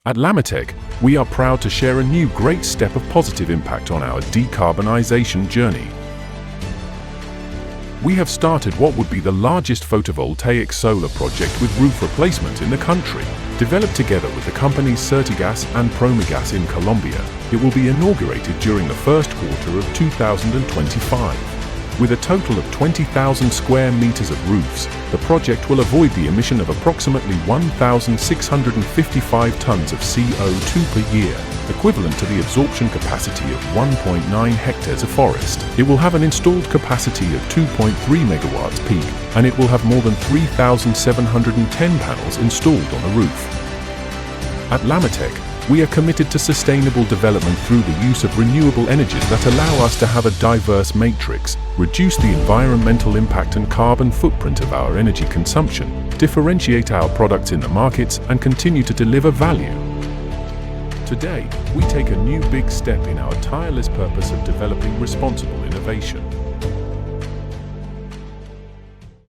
At Lamitech, we are proud to share a new great step of positive impact on our decarbonization journey. We have started what would be the largest photovoltaic solar project with roof replacement in the country. Developed together with the companies Surtigas and Promigas in Colombia, it will be inaugurated during the first quarter of 2025. With a total of 20,000 square meters of roofs, the project will avoid the emission of approximately 1,655 tons of CO2 per year, equivalent to the absorption capacity of 1.9 hectares of forest. It will have an installed capacity of 2.3 megawatts peak, and it will have more than 3,710 panels installed on the roof. At Lamitech, we are committed to sustainable development through the use of renewable energies that allow us to have a diverse matrix, reduce the environmental impact and carbon footprint of our energy consumption, differentiate our products in the markets, and continue to deliver value. Today, we take a new big step in our tireless purpose of developing responsible innovation.